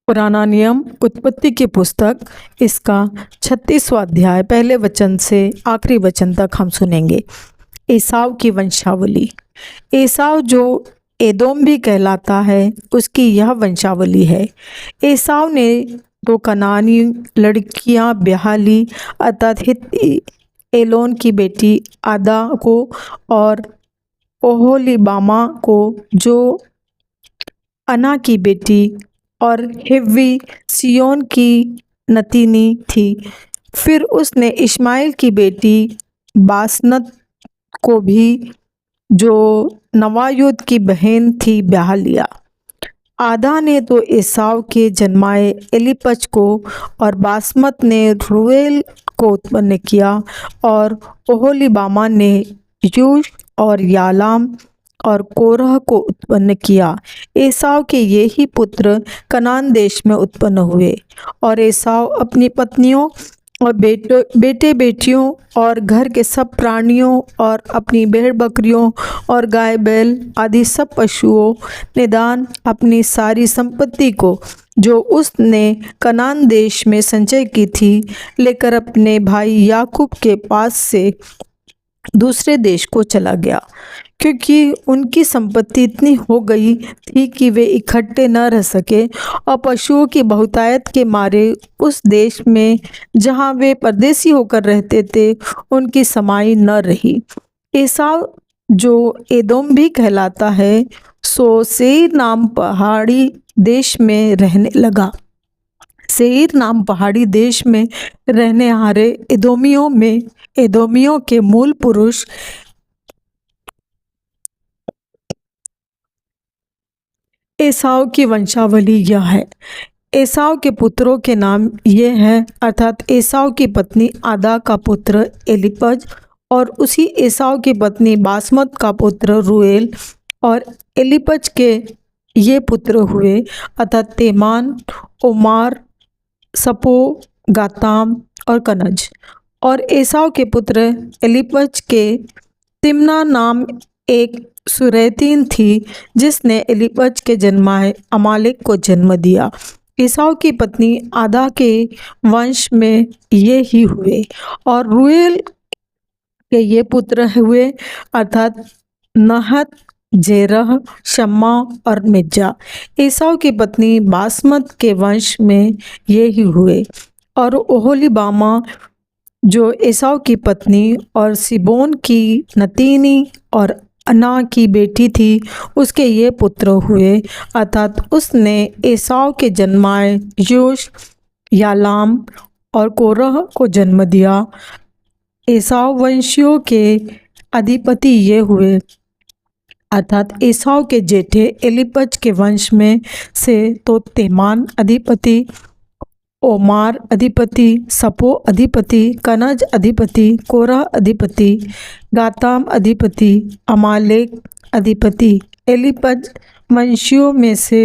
पुराना नियम उत्पत्ति की पुस्तक, इसका 36वां अध्याय पहले वचन से आखिरी वचन तक हम सुनेंगे। एसाव की वंशावली। एसाव जो एदोम भी कहलाता है, उसकी यह वंशावली है। एसाव ने दो कनानी लड़कियां ब्याह ली, अर्थात हित्ती एलोन की बेटी आदा को और ओहोलीबामा को, जो अना की बेटी और हिव्वी सियोन की नतीनी थी। फिर उसने इश्माएल की बेटी बासनत को भी, जो नवायुद की बहन थी, ब्याह लिया। आदा ने तो एसाव के जन्माए एलीपज को और बासमत ने रूएल को उत्पन्न किया और ओहोलीबामा ने यूश और यालाम और कोरह को उत्पन्न किया। एसाव के ये ही पुत्र कनान देश में उत्पन्न हुए। और एसाव अपनी पत्नियों और बेटे बेटियों और घर के सब प्राणियों और अपनी भेड़ बकरियों और गाय बैल आदि सब पशुओं निदान अपनी सारी संपत्ति को, जो उसने कनान देश में संचय की थी, लेकर अपने भाई याकूब के पास से दूसरे देश को चला गया, क्योंकि उनकी संपत्ति इतनी हो गई थी कि वे इकट्ठे न रह सके और पशुओं की बहुतायत के मारे उस देश में जहाँ वे परदेसी होकर रहते थे उनकी समाई न रही। एसाव जो एदोम भी कहलाता है, सो सेईर नाम पहाड़ी देश में रहने लगा। सेईर नाम पहाड़ी देश में रहने हारे एदोमियों के मूल पुरुष एसाव की वंशावली यह है। एसाव के पुत्रों के नाम ये हैं, अर्थात एसाव की पत्नी आदा का पुत्र एलीपज और उसी एसाव की पत्नी बासमत का पुत्र रूएल। और एलीपज के ये पुत्र हुए, अर्थात तेमान, ओमार, सपो, गाताम और कनज। और एसाव के पुत्र एलीपज के तिम्ना नाम एक सुरैतीन थी, जिसने एलीपज के जन्माए अमालेक को जन्म दिया। एसाव की पत्नी आदा के वंश में ये ही हुए। और रूएल के ये पुत्र हुए, अर्थात नहत, जेरह, शम्मा और मिज्जा। एसाव की पत्नी बासमत के वंश में ये ही हुए। और ओहोलीबामा जो एसाव की पत्नी और सिबोन की नतीनी और अना की बेटी थी, उसके ये पुत्र हुए, अर्थात उसने एसाव के जन्माए यूश, यालाम और कोरह को जन्म दिया। एसाव वंशियों के अधिपति ये हुए, अर्थात एसाव के जेठे एलीपज के वंश में से तो तेमान अधिपति, ओमार अधिपति, सपो अधिपति, कनज अधिपति, कोरह अधिपति, गाताम अधिपति, अमालेक अधिपति। एलीपज वंशियों में से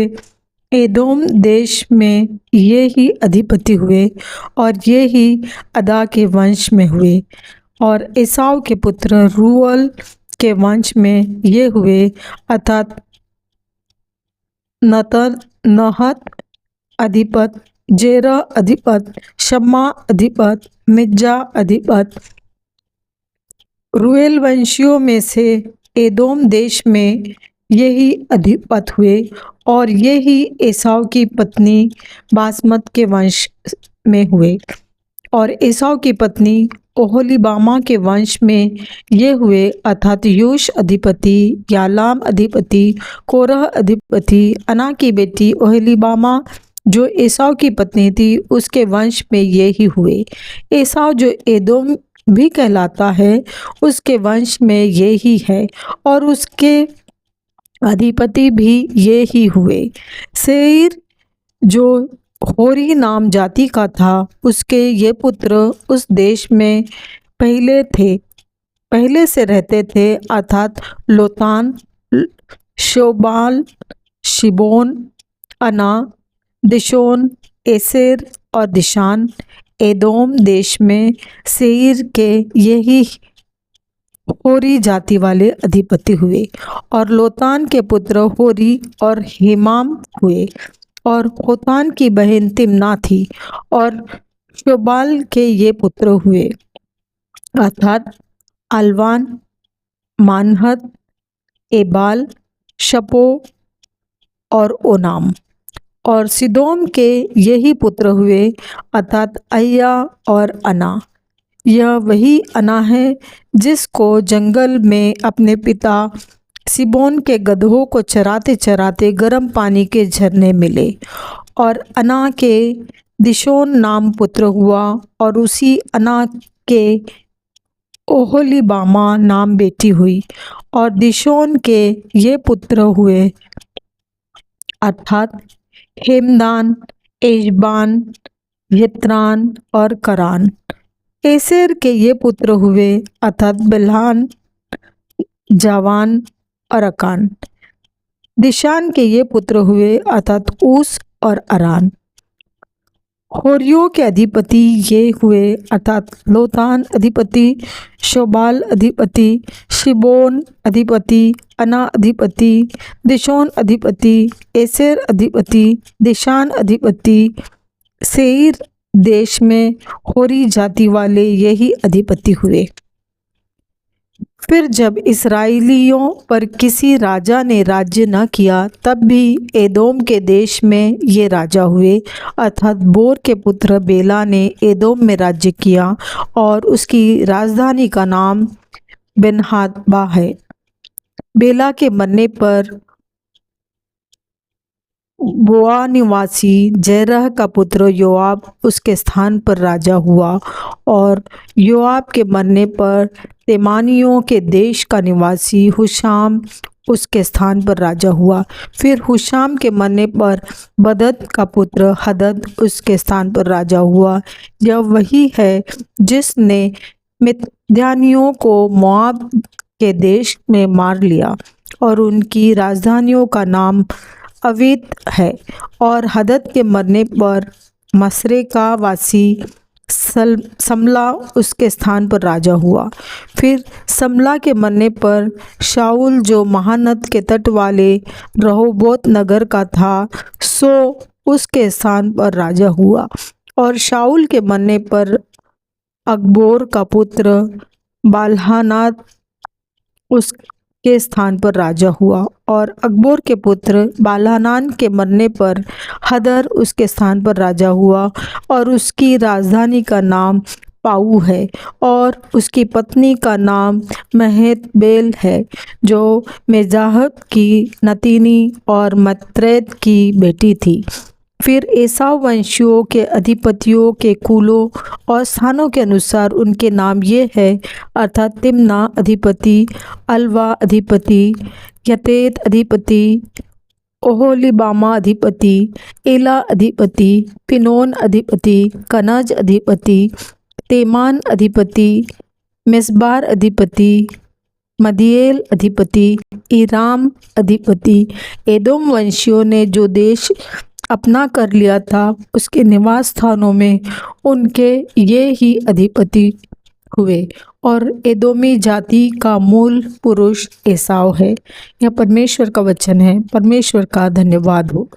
एदोम देश में ये ही अधिपति हुए और ये ही अदा के वंश में हुए। और एसाव के पुत्र रूअल के वंश में ये हुए, अर्थात नहत अधिपत, जेरह अधिपत, शम्मा अधिपत, मिज्जा अधिपत। रूएल वंशियों में से एदोम देश में यही अधिपत हुए और यही एसाव की पत्नी बासमत के वंश में हुए। और एसाव की पत्नी ओहोलीबामा के वंश में ये हुए, अर्थात यूश अधिपति, यालाम अधिपति, कोरह अधिपति। अना की बेटी ओहोलीबामा जो एसाव की पत्नी थी, उसके वंश में ये ही हुए। एसाव जो एदोम भी कहलाता है, उसके वंश में ये ही है और उसके अधिपति भी ये ही हुए। सेईर जो होरी नाम जाति का था, उसके ये पुत्र उस देश में पहले से रहते थे, अर्थात लोतान, शोबाल, शिबोन, अना, दिशोन, एसेर और दिशान। एदोम देश में सेईर के यही होरी जाति वाले अधिपति हुए। और लोतान के पुत्र होरी और हेमाम हुए। और होतान की बहन तिम्ना थी। और शोबाल के ये पुत्र हुए, अर्थात अल्वान, मानहत, एबाल, शपो और ओनाम। और सिदोम के यही पुत्र हुए, अर्थात अय्या और अना। यह वही अना है जिसको जंगल में अपने पिता सिबोन के गधों को चराते चराते गर्म पानी के झरने मिले। और अना के दिशोन नाम पुत्र हुआ, और उसी अना के ओहोलीबामा नाम बेटी हुई। और दिशोन के ये पुत्र हुए, अर्थात हेमदान, एशबान, यत्रान और करान। एसेर के ये पुत्र हुए, अर्थात बिल्हान, जावान और अकान। दिशान के ये पुत्र हुए, अर्थात ऊस और अरान। होरियों के अधिपति ये हुए, अर्थात लोतान अधिपति, शोबाल अधिपति, शिबोन अधिपति, अना अधिपति, दिशोन अधिपति, एसेर अधिपति, दिशान अधिपति। सेईर देश में होरी जाति वाले यही अधिपति हुए। फिर जब इस्राएलियों पर किसी राजा ने राज्य न किया, तब भी एदोम के देश में ये राजा हुए, अर्थात बोर के पुत्र बेला ने एदोम में राज्य किया, और उसकी राजधानी का नाम बेनहादबा है। बेला के मरने पर बोआ निवासी जेरह का पुत्र योआब उसके स्थान पर राजा हुआ, और योआब के मरने पर तेमानियों के देश का निवासी हुशाम उसके स्थान पर राजा हुआ। फिर हुशाम के मरने पर बदद का पुत्र हदद उसके स्थान पर राजा हुआ। यह वही है जिसने मिद्यानियों को मोआब के देश में मार लिया, और उनकी राजधानियों का नाम अवीत है। और हदद के मरने पर मसरे का वासी समला उसके स्थान पर राजा हुआ। फिर समला के मरने पर शाऊल, जो महानद के तट वाले रहोबोत नगर का था, सो उसके स्थान पर राजा हुआ। और शाऊल के मरने पर अकबोर का पुत्र बालहानात उसके स्थान पर राजा हुआ। और अकबोर के पुत्र बालहानान के मरने पर हदर उसके स्थान पर राजा हुआ, और उसकी राजधानी का नाम पाऊ है, और उसकी पत्नी का नाम महतबेल है, जो मेजाहब की नतीनी और मत्रेद की बेटी थी। फिर एसाव वंशियों के अधिपतियों के कुलों और स्थानों के अनुसार उनके नाम ये है, अर्थात तिम्ना अधिपति, अल्वा अधिपति, यतेत अधिपति, ओहोलीबामा अधिपति, एला अधिपति, पिनोन अधिपति, कनज अधिपति, तेमान अधिपति, मिस्बार अधिपति, मदिएल अधिपति, ईराम अधिपति। एदोम वंशियों ने जो देश अपना कर लिया था, उसके निवास स्थानों में उनके ये ही अधिपति हुए। और एदोमी जाति का मूल पुरुष एसाव है। यह परमेश्वर का वचन है। परमेश्वर का धन्यवाद हो।